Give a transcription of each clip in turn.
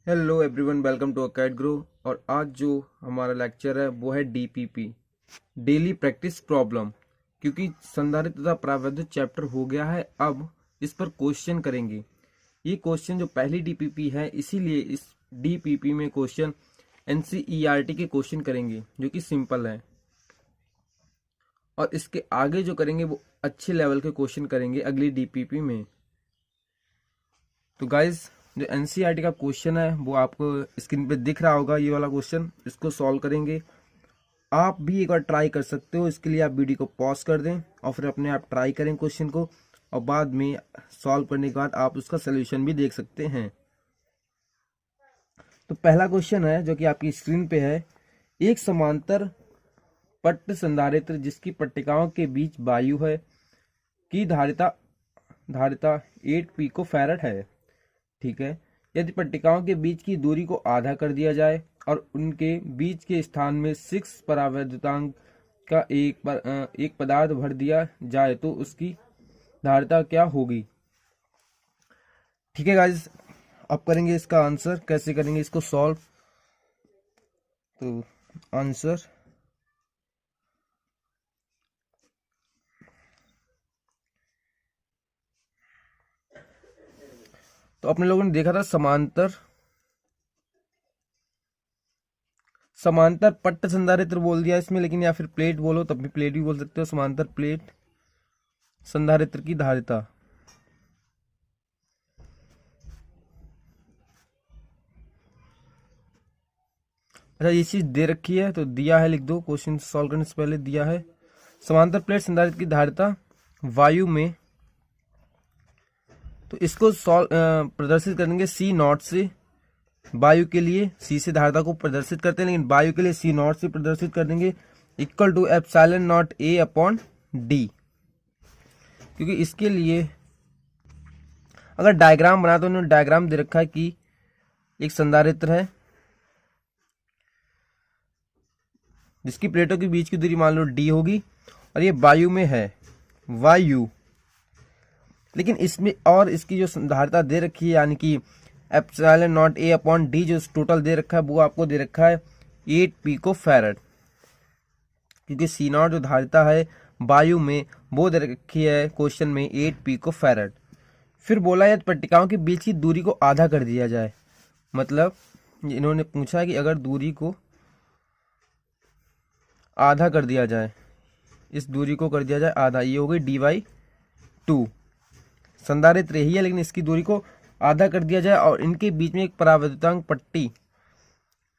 Hello everyone, welcome to Acad Grow. और आज जो हमारा लेक्चर है वो है डीपीपी, डेली प्रैक्टिस प्रॉब्लम। क्योंकि संधारित्र तथा प्रावैधिक चैप्टर हो गया है, अब इस पर क्वेश्चन करेंगे। ये क्वेश्चन जो पहली डीपीपी है, इसीलिए इस डीपीपी में क्वेश्चन एनसीईआरटी के क्वेश्चन करेंगे जो कि सिंपल है, और इसके आगे जो करेंगे वो अच्छे लेवल के क्वेश्चन करेंगे अगली डीपीपी में। तो गाइज, जो एनसीईआरटी का क्वेश्चन है वो आपको स्क्रीन पे दिख रहा होगा, ये वाला क्वेश्चन। इसको सॉल्व करेंगे। आप भी एक बार ट्राई कर सकते हो। इसके लिए आप वीडियो को पॉज कर दें और फिर अपने आप ट्राई करें क्वेश्चन को, और बाद में सॉल्व करने के बाद आप उसका सोल्यूशन भी देख सकते हैं। तो पहला क्वेश्चन है जो कि आपकी स्क्रीन पे है। एक समांतर पट्ट संधारित्र जिसकी पट्टिकाओं के बीच वायु है की धारिता धारिता 8 पिको फैरड है। ठीक है। यदि पट्टिकाओं के बीच की दूरी को आधा कर दिया जाए और उनके बीच के स्थान में 6 परावैद्युतांक का एक पदार्थ भर दिया जाए तो उसकी धारिता क्या होगी। ठीक है गाइस, अब करेंगे इसका आंसर। कैसे करेंगे इसको सॉल्व? तो आंसर तो अपने लोगों ने देखा था समांतर पट्ट संधारित्र बोल दिया इसमें, लेकिन या फिर प्लेट बोलो तब भी प्लेट भी बोल सकते हो। समांतर प्लेट संधारित्र की धारिता। अच्छा, ये चीज दे रखी है तो दिया है, लिख दो। क्वेश्चन सॉल्व करने से पहले दिया है समांतर प्लेट संधारित्र की धारिता वायु में। तो इसको प्रदर्शित करेंगे सी नॉट से। वायु के लिए सी से धारिता को प्रदर्शित करते हैं, लेकिन वायु के लिए सी नॉट से प्रदर्शित कर देंगे, equal to epsilon not A upon D. क्योंकि इसके लिए अगर डायग्राम बना तो उन्होंने डायग्राम दे रखा है कि एक संधारित्र है जिसकी प्लेटों के बीच की दूरी मान लो डी होगी, और ये वायु में है, वायु। लेकिन इसमें और इसकी जो धारिता दे रखी है, यानी कि epsilon not A upon D जो टोटल दे रखा है, वो आपको दे रखा है 8 पिको फैरड। क्योंकि सी नॉट जो धारिता है वायु में वो दे रखी है क्वेश्चन में 8 पिको फैरड। फिर बोला यदि पट्टिकाओं के बीच की दूरी को आधा कर दिया जाए, मतलब इन्होंने पूछा है कि अगर दूरी को आधा कर दिया जाए, इस दूरी को कर दिया जाए आधा, ये हो गई dy/2। संधारित्र यही है, लेकिन इसकी दूरी को आधा कर दिया जाए और इनके बीच में एक परावैद्युतांक पट्टी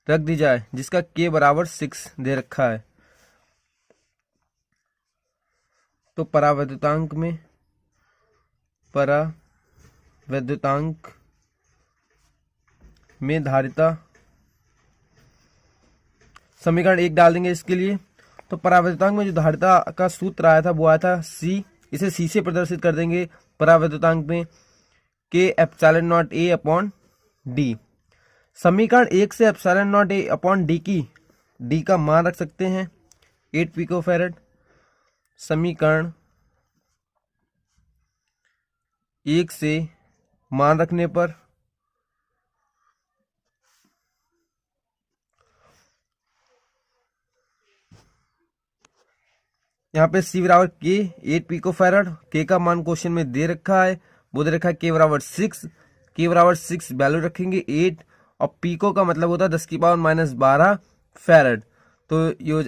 रख दी जाए जिसका k बराबर 6 दे रखा है। तो परावैद्युतांक में धारिता, समीकरण 1 डाल देंगे इसके लिए। तो परावैद्युतांक में जो धारिता का सूत्र आया था वो आया था C। इसे C से प्रदर्शित कर देंगे परावैद्युतांक में K epsilon not A upon D। समीकरण 1 से epsilon not A upon D का मान रख सकते हैं 8 पिको फैरड। समीकरण 1 से मान रखने पर यहाँ पे C बराबर K 8 पिको फैरड। K का मान क्वेश्चन में दे रखा है, वो दे रखा है K बराबर 6। K बराबर 6 वैल्यू रखेंगे 8, और पिको का मतलब होता है 10⁻12 फैरड। तो ये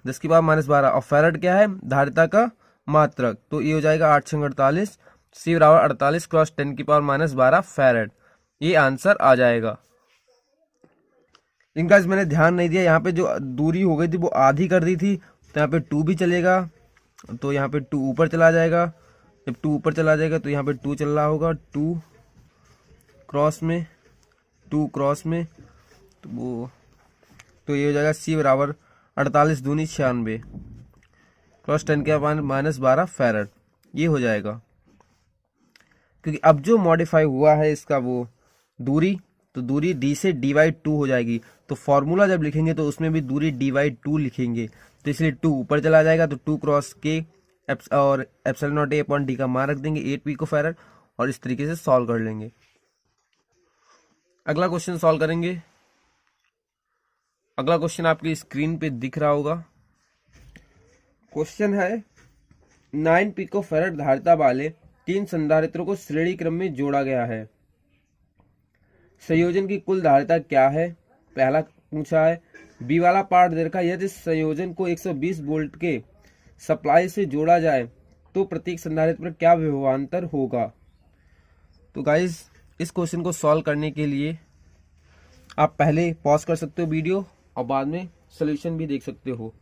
10⁻12, और फैरड क्या है? धारिता का मात्रक। तो ये हो जाएगा 8 × 48। C बराबर 48 क्रॉस 10⁻12 फैरड। ये आंसर आ जाएगा। इनका मैंने ध्यान नहीं दिया, यहाँ पे जो दूरी हो गई थी वो आधी कर दी थी, तो यहाँ पे 2 भी चलेगा, तो यहाँ पे 2 ऊपर चला जाएगा। जब 2 ऊपर चला जाएगा तो यहाँ पे 2 चल रहा होगा, 2 क्रॉस में तो ये हो जाएगा C बराबर 48 दूनी 96 क्रॉस 10⁻12 फैरड। ये हो जाएगा। क्योंकि अब जो मॉडिफाई हुआ है इसका वो दूरी, तो दूरी D से d/2 हो जाएगी। तो फॉर्मूला जब लिखेंगे तो उसमें भी दूरी d/2 लिखेंगे, तो इसलिए 2 ऊपर चला जाएगा, तो 2 क्रॉस K और epsilon not A upon D का मान रख देंगे 8 पिको फैरड, और इस तरीके से सॉल्व कर लेंगे। अगला क्वेश्चन सॉल्व करेंगे। अगला क्वेश्चन आपकी स्क्रीन पे दिख रहा होगा। क्वेश्चन है 9 पिकोफैरेड धारिता वाले 3 संधारित्रों को श्रेणी क्रम में जोड़ा गया है। संयोजन की कुल धारिता क्या है? पहला पूछा है। बी वाला पार्ट दे रखा है, यदि संयोजन को 120 वोल्ट के सप्लाई से जोड़ा जाए तो प्रत्येक संधारित्र पर क्या विभवांतर होगा? तो गाइस, इस क्वेश्चन को सॉल्व करने के लिए आप पहले पॉज कर सकते हो वीडियो और बाद में सॉल्यूशन भी देख सकते हो।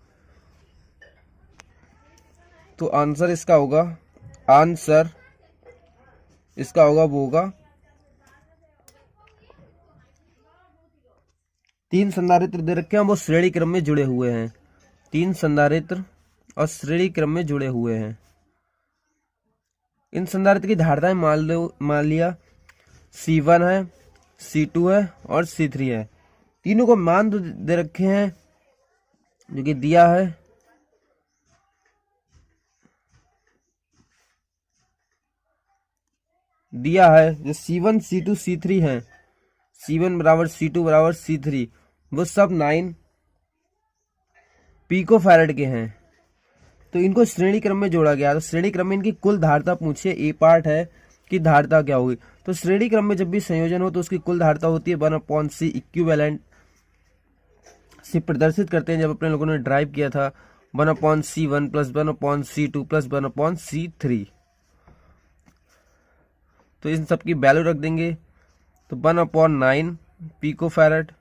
तो आंसर इसका होगा, आंसर इसका होगा वो होगा 3 संधारित्र दे रखे हैं, वो श्रेणी क्रम में जुड़े हुए हैं। 3 संधारित्र और श्रेणी क्रम में जुड़े हुए हैं। इन संधारित्र की धारिताएं मान लिया C1 है, C2 है और C3 है। तीनों को मान तो दे रखे हैं जो कि दिया है। जो C1 C2 C3 है, C1 बराबर C2 बराबर C3, वो सब 9 पिकोफैरेड के हैं। तो इनको श्रेणी क्रम में जोड़ा गया। तो श्रेणी क्रम में इनकी कुल धारिता पूछे, ए पार्ट है कि धारिता क्या होगी। तो श्रेणी क्रम में जब भी संयोजन हो तो उसकी कुल धारिता होती है 1/C इक्विवेलेंट से प्रदर्शित करते हैं। जब अपने लोगों ने ड्राइव किया था 1/C1 plus 1/C2 plus 1/C3। तो इन सब की वैल्यू रख देंगे। तो 1/9 picofarad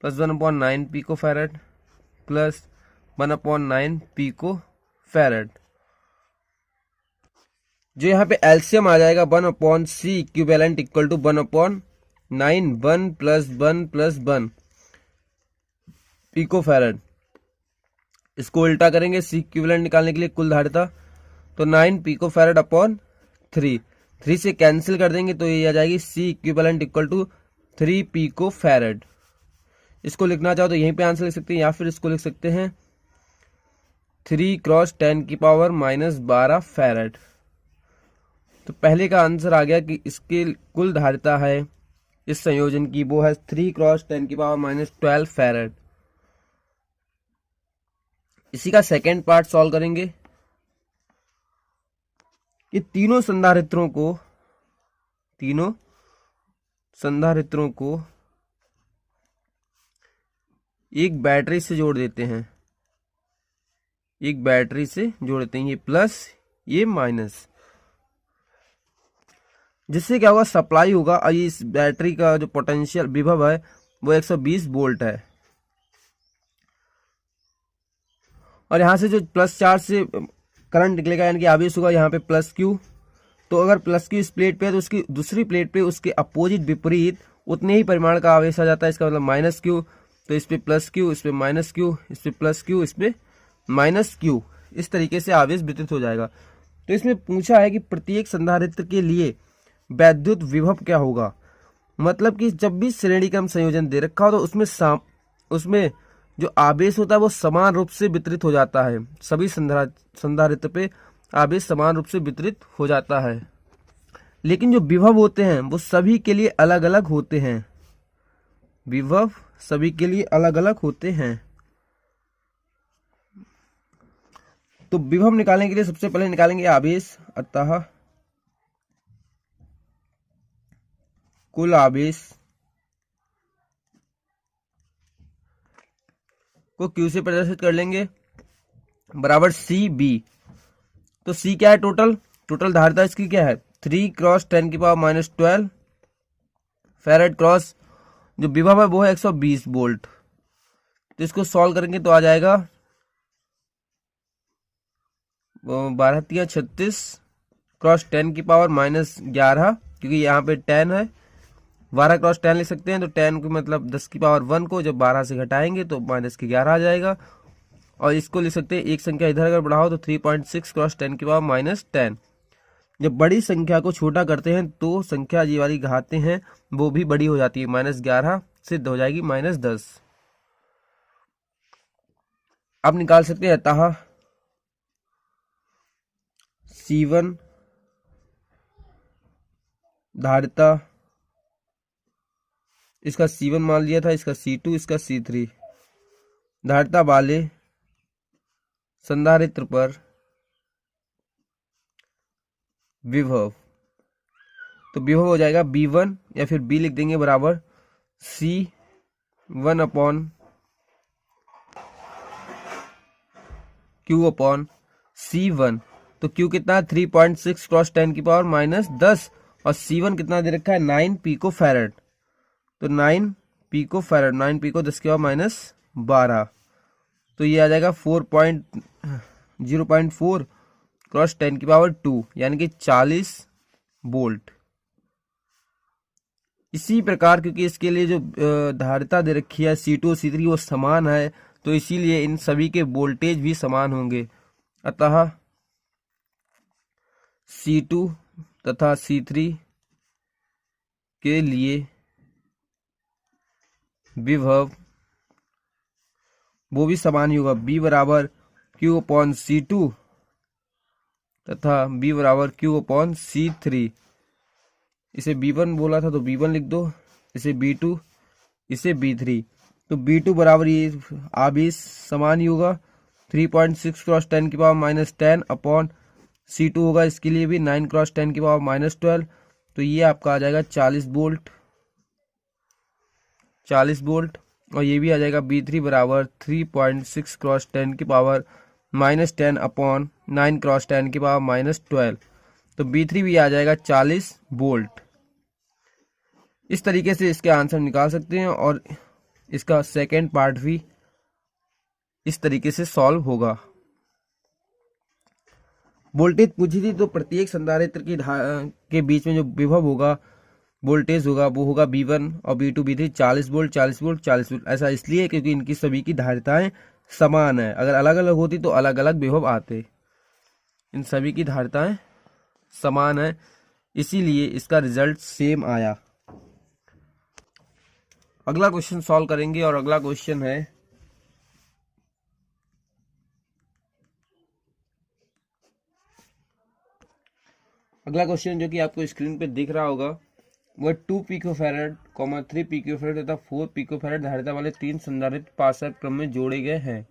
plus 1/9 picofarad plus 1/9 picofarad. जो यहाँ पे एलसीएम आ जाएगा 1/C equivalent equal to 1/9 1 plus 1 plus 1 picofarad. इसको उल्टा करेंगे C इक्विवेलेंट निकालने के लिए कुल धारिता। तो 9 पिकोफैरेड अपॉन 3 से कैंसिल कर देंगे तो ये आ जाएगी C equivalent equal to 3 picofarad. इसको लिखना चाहो तो यहीं पे आंसर लिख सकते हैं, या फिर इसको लिख सकते हैं 3 क्रॉस 10 की पावर -12 फैरेड। तो पहले का आंसर आ गया कि इसकी कुल धारिता है इस संयोजन की, वो है 3 क्रॉस 10 की पावर -12 फैरेड। इसी का सेकेंड पार्ट सॉल्व करेंगे। ये तीनों संधारित्रों को एक बैटरी से जोड़ देते हैं। ये प्लस ये माइनस, जिससे क्या होगा, सप्लाई होगा। और इस बैटरी का जो पोटेंशियल विभव है वो 120 वोल्ट है। और यहाँ से जो प्लस चार्ज से करंट निकलेगा यानी कि आवेश होगा यहाँ पे प्लस क्यू। तो अगर प्लस क्यू इस प्लेट पे है तो उसकी दूसरी प्लेट पे उसके अपोजिट विपरीत उतने ही परिमाण का आवेश आ जाता है। इसका मतलब माइनस क्यू। तो इस पे प्लस क्यू, इस पे माइनस क्यू, इस पे प्लस क्यू, इस पे माइनस क्यू, इस तरीके से आवेश वितरित हो जाएगा। तो इसमें पूछा है कि प्रत्येक संधारित्र के लिए वैद्युत विभव क्या होगा। मतलब कि जब भी श्रेणी क्रम संयोजन दे रखा हो तो उसमें जो आवेश होता है वो समान रूप से वितरित हो जाता है। सभी संधारित्र पे आवेश समान रूप से वितरित हो जाता है, लेकिन जो विभव होते हैं वो सभी के लिए अलग अलग होते हैं। विभव सभी के लिए अलग अलग होते हैं। तो विभव निकालने के लिए सबसे पहले निकालेंगे आवेश। अतः कुल आवेश को Q से प्रदर्शित कर लेंगे बराबर CB। तो C क्या है? टोटल धारिता इसकी क्या है? 3 क्रॉस 10 की पावर -12 फैरेड क्रॉस जो विभव है वो है 120 वोल्ट। तो इसको सॉल्व करेंगे तो आ जाएगा 12×36 क्रॉस 10 की पावर -11, क्योंकि यहाँ पे 10 है। 12 क्रॉस 10 लिख सकते हैं। तो 10 को मतलब 10 की पावर 1 को जब 12 से घटाएंगे तो -11 आ जाएगा। और इसको लिख सकते हैं, एक संख्या इधर अगर बढ़ाओ तो 3.6 क्रॉस 10 की पावर -10। जब बड़ी संख्या को छोटा करते हैं तो संख्या ये वाली घाते हैं वो भी बड़ी हो जाती है। -11 सिद्ध हो जाएगी -10। अब निकाल सकते हैं अतः C1 धारिता इसका C1 मान लिया था, इसका C2, इसका C3। धारिता वाले संधारित्र पर विभव, तो विभव हो जाएगा B1 या फिर B लिख देंगे बराबर C1 upon Q upon C1। तो Q कितना है 3.6 क्रॉस 10 की पावर -10 और C1 कितना दे रखा है 9 पिको फैरेड। तो 9 पिको फैरेड, 9 पिको 10 की पावर -12, तो ये आ जाएगा 0.4 क्रॉस 10 की पावर 2 यानी कि 40 वोल्ट। इसी प्रकार क्योंकि इसके लिए जो धारिता दे रखी है C2 और C3 वो समान है, तो इसीलिए इन सभी के वोल्टेज भी समान होंगे। अतः C2 तथा C3 के लिए विभव वो भी समान ही होगा, B बराबर Q अपॉन C2 तथा B बराबर Q अपॉन C3। इसे B1 बोला था तो B1 लिख दो, इसे B2, इसे B3। तो B2 बराबर ये आवेश समान ही होगा 3.6 क्रॉस 10 की पावर -10 अपॉन C2 होगा, इसके लिए भी 9 क्रॉस 10 की पावर -12। तो ये आपका आ जाएगा 40 वोल्ट, 40 वोल्ट। और ये भी आ जाएगा B3 बराबर 3.6 क्रॉस 10 की पावर -10 अपॉन 9 क्रॉस 10 की पावर -12। तो B3 भी आ जाएगा 40 वोल्ट। इस तरीके से इसके आंसर निकाल सकते हैं और इसका सेकेंड पार्ट भी इस तरीके से सॉल्व होगा। वोल्टेज पूछी थी तो प्रत्येक संधारित्र के बीच में जो विभव होगा, वोल्टेज होगा, वो होगा B1 और B2 B3 40 volt 40 volt 40 volt. ऐसा इसलिए क्योंकि इनकी सभी की धारिताएं समान है। अगर अलग अलग होती तो अलग अलग विभव आते। इन सभी की धारिताएं समान है, इसीलिए इसका रिजल्ट सेम आया। अगला क्वेश्चन सॉल्व करेंगे और अगला क्वेश्चन है जो कि आपको स्क्रीन पे दिख रहा होगा, वह 2 पिकोफैरेड, 3 पिकोफैरेड तथा 4 पिकोफैरेड धारिता वाले 3 संधारित्र पार्श्व क्रम में जोड़े गए हैं।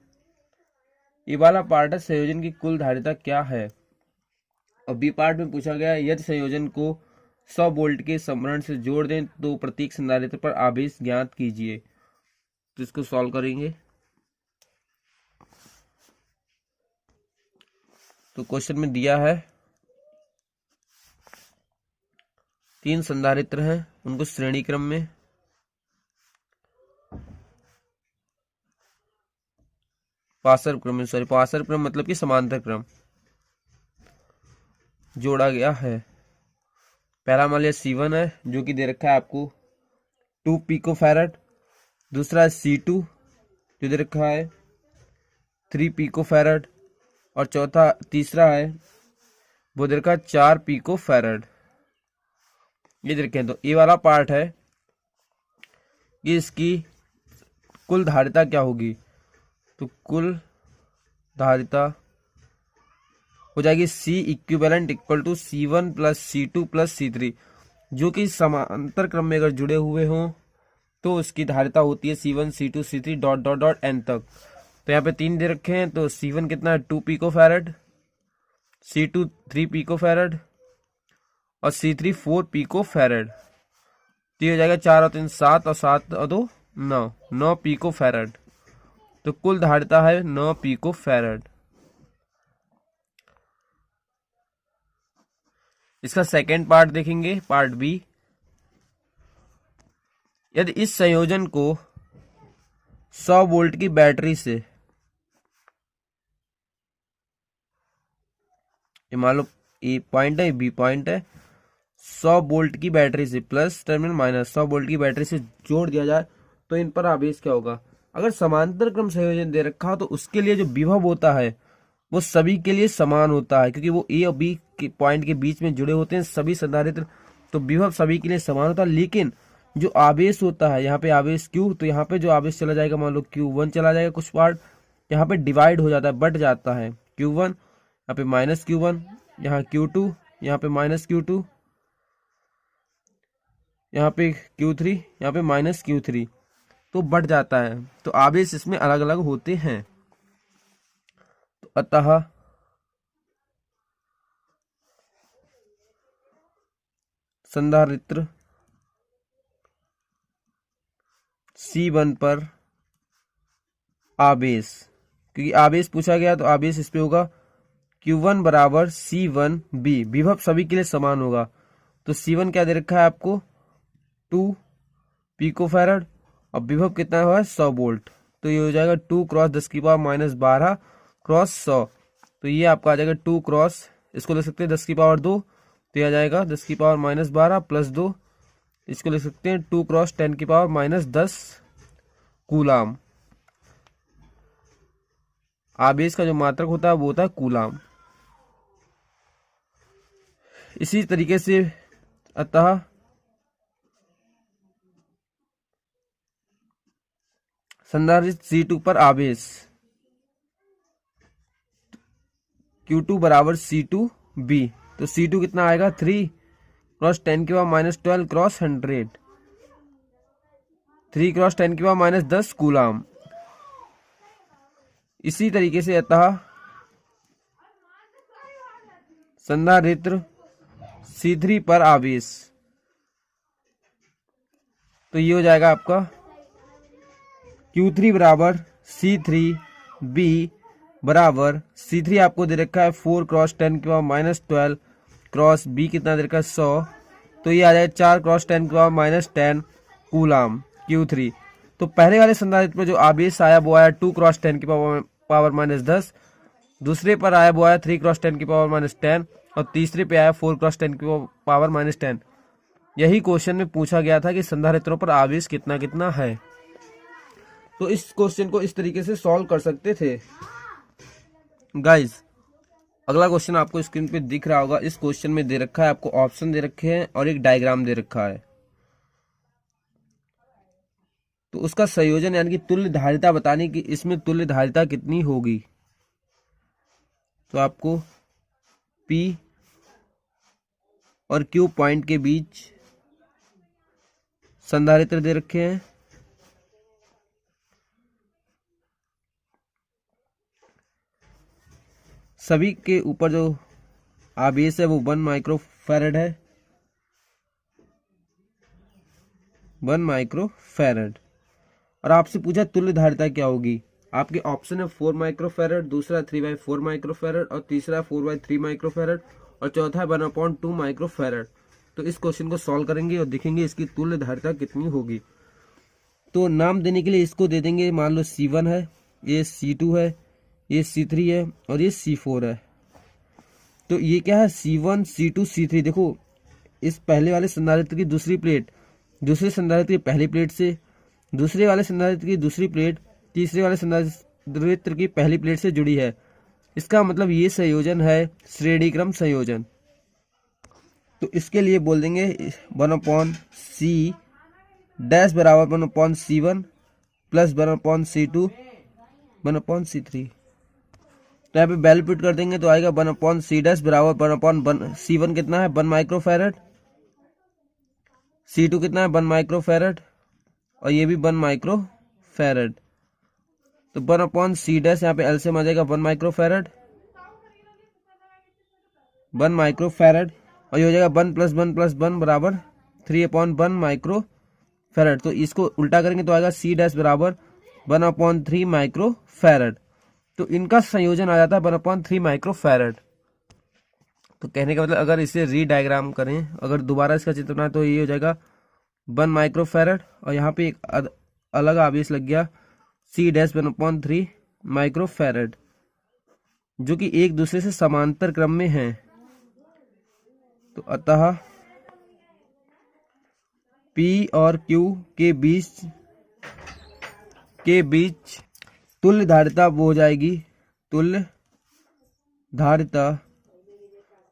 ये वाला पार्ट है संयोजन की कुल धारिता क्या है। और बी पार्ट में पूछा गया है यदि संयोजन को 100 वोल्ट के समरण से जोड़ दें तो प्रत्येक संधारित्र पर आवेश ज्ञात कीजिए। तो इसको सॉल्व करेंगे। तो क्वेश्चन में दिया है 3 संधारित्र हैं, उनको श्रेणी क्रम में पार्श्व क्रम मतलब कि समांतर क्रम जोड़ा गया है। पहला मान लिया C1 है जो कि दे रखा है आपको 2 पिकोफैरेड, दूसरा है C2 जो दे रखा है 3 पिकोफैरेड और तीसरा है वो दे रखा है 4 पिकोफैरेड। ये दे रखे हैं। तो ये वाला पार्ट है कि इसकी कुल धारिता क्या होगी। तो कुल धारिता हो जाएगी C equivalent equal to C1 plus C2 plus C3, जो कि समांतर क्रम में अगर जुड़े हुए हों तो उसकी धारिता होती है C1 C2 C3 dot dot dot n तक। तो यहाँ पे 3 दे रखे हैं, तो C1 कितना है 2 पिकोफैरेड, C2 3 पिकोफैरेड और C3 4 पिकोफैरेड। तो ये हो जाएगा 4 और 3 7 और 7 और 2 9 पिकोफैरेड। तो कुल धारिता है 9 पिकोफैरेड। इसका सेकेंड पार्ट देखेंगे, पार्ट बी। यदि इस संयोजन को 100 वोल्ट की बैटरी से, ये मान लो ए पॉइंट है बी पॉइंट है, 100 वोल्ट की बैटरी से प्लस टर्मिनल माइनस 100 वोल्ट की बैटरी से जोड़ दिया जाए तो इन पर आवेश क्या होगा। अगर समांतर क्रम संयोजन दे रखा हो तो उसके लिए जो विभव होता है वो सभी के लिए समान होता है, क्योंकि वो ए और बी के पॉइंट के बीच में जुड़े होते हैं सभी संधारित्र, तो विभव सभी के लिए समान होता है। लेकिन जो आवेश होता है, यहाँ पे आवेश Q, तो यहाँ पे जो आवेश चला जाएगा मान लो Q1 चला जाएगा, कुछ पार्ट यहाँ पे डिवाइड हो जाता है, बट जाता है Q1, यहाँ पे -Q1, यहाँ Q2, यहाँ पे -Q2, यहाँ पे Q3, यहाँ पे माइनस Q3, तो बढ़ जाता है। तो आवेश इसमें अलग अलग होते हैं। तो अतः संधारित्र C1 पर आवेश, क्योंकि आवेश पूछा गया तो आवेश इस पे होगा Q1 बराबर C1B। विभव सभी के लिए समान होगा। तो C1 क्या दे रखा है आपको 2 पिकोफैरड और विभव कितना हुआ है 100 वोल्ट। तो ये हो जाएगा 2 क्रॉस 10 की पावर माइनस 12 क्रॉस 100। तो ये आपका आ जाएगा 2 क्रॉस, इसको ले सकते हैं 10 की पावर 2, तो ये आ जाएगा 10 की पावर माइनस 12 प्लस 2, इसको ले सकते हैं 2 क्रॉस 10 की पावर माइनस 10 कूलाम। आवेश का जो मात्रक होता है वो होता है कूलाम। इसी तरीके से अतः संधारित्र C2 पर आवेश Q2 बराबर C2B। तो C2 कितना आएगा 3 क्रॉस 10 की पावर माइनस 12 क्रॉस 100, 3 क्रॉस 10 की पावर माइनस 10 कूलाम। इसी तरीके से अतः संधारित्र C3 पर आवेश, तो ये हो जाएगा आपका Q3 बराबर C3B बराबर C3 आपको दे रखा है 4 क्रॉस 10 की पावर माइनस 12 क्रॉस B कितना दे रखा है 100, तो ये आ जाए 4 क्रॉस 10 की पावर माइनस 10 कूलाम Q3। तो पहले वाले संधारित्र पर जो आवेश आया वो आया 2 क्रॉस 10 की पावर माइनस 10, दूसरे पर आया वो आया 3 क्रॉस 10 की पावर माइनस 10 और तीसरे पे आया 4 क्रॉस 10 की पावर माइनस 10। यही क्वेश्चन में पूछा गया था कि संधारित्रों पर आवेश कितना कितना है। तो इस क्वेश्चन को इस तरीके से सॉल्व कर सकते थे गाइस। अगला क्वेश्चन आपको स्क्रीन पे दिख रहा होगा। इस क्वेश्चन में दे रखा है, आपको ऑप्शन दे रखे हैं और एक डायग्राम दे रखा है। तो उसका संयोजन यानी कि तुल्य धारिता बताने की, इसमें तुल्य धारिता कितनी होगी। तो आपको P और Q पॉइंट के बीच संधारित्र दे रखे हैं। सभी के ऊपर जो आवेश है वो 1 माइक्रोफैरड है, 1 माइक्रोफैरड। और आपसे पूछा तुल्य धारिता क्या होगी। आपके ऑप्शन है 4 माइक्रोफैरड, दूसरा 3/4 माइक्रोफैरड और तीसरा 4/3 माइक्रोफैरड और चौथा 1/2 माइक्रोफैरड। तो इस क्वेश्चन को सॉल्व करेंगे और देखेंगे इसकी तुल्य धारिता कितनी होगी। तो नाम देने के लिए इसको दे देंगे, मान लो C1 है, ये C2 है, ये C3 है और ये C4 है। तो ये क्या है C1 C2 C3। देखो इस पहले वाले संधारित्र की दूसरी प्लेट दूसरे संधारित्र की पहली प्लेट से, दूसरे वाले संधारित्र की दूसरी प्लेट तीसरे वाले संधारित्र की पहली प्लेट से जुड़ी है। इसका मतलब ये संयोजन है श्रेणी क्रम संयोजन। तो इसके लिए बोल देंगे 1/C डैश बराबर 1/C1 प्लस 1/C2 1/C3। तो यहाँ पे वैल्यू पुट कर देंगे तो आएगा 1/C डैश बराबर 1/1। C1 कितना है 1 माइक्रोफैरड, C2 कितना है 1 माइक्रोफैरड और ये भी 1 माइक्रोफैरड। तो 1/C डैश यहाँ पे एलसीएम आ जाएगा 1 माइक्रोफैरड, 1 माइक्रोफैरड और ये हो जाएगा 1 + 1 + 1 बराबर 3/1 माइक्रोफैरड। तो इसको उल्टा करेंगे तो आएगा C डैश बराबर 1/3 माइक्रोफैरड। तो इनका संयोजन आ जाता है 1/3 माइक्रोफैरड। तो कहने का मतलब अगर इसे रीडायग्राम करें, अगर दोबारा इसका चित्र बनाए तो ये हो जाएगा 1 माइक्रोफैरड और यहाँ पे एक अलग आवेश लग गया C डैश 1/3 माइक्रोफैरड, जो कि एक दूसरे से समांतर क्रम में हैं। तो अतः P और Q के बीच तुल्य धारिता वो हो जाएगी, तुल्य धारिता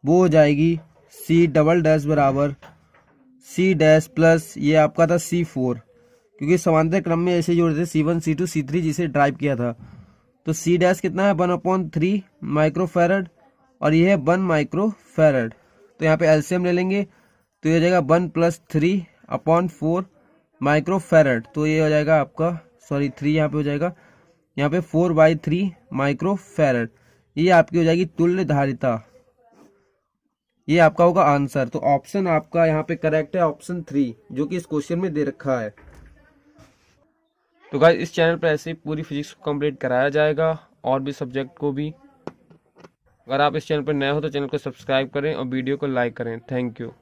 वो हो जाएगी C डबल डैश बराबर C डैश प्लस ये आपका था C4, क्योंकि समांतर क्रम में ऐसे जोड़े थे C1 C2 C3 जिसे ड्राइव किया था। तो C डैश कितना है 1/3 माइक्रोफैरड और ये है 1 माइक्रोफैरड। तो यहाँ पे एलसीएम ले लेंगे तो ये हो जाएगा 1 + 3 अपॉन 4 माइक्रोफेरेड, तो ये हो जाएगा आपका, सॉरी 3 यहाँ पे हो जाएगा, यहाँ पे 4/3 माइक्रोफेरेड, ये आपकी हो जाएगी तुल्य धारिता। ये आपका होगा आंसर। तो ऑप्शन आपका यहाँ पे करेक्ट है ऑप्शन 3, जो कि इस क्वेश्चन में दे रखा है। तो गाइस इस चैनल पर ऐसे ही पूरी फिजिक्स को कंप्लीट कराया जाएगा, और भी सब्जेक्ट को भी। अगर आप इस चैनल पर नए हो तो चैनल को सब्सक्राइब करें और वीडियो को लाइक करें। Thank you.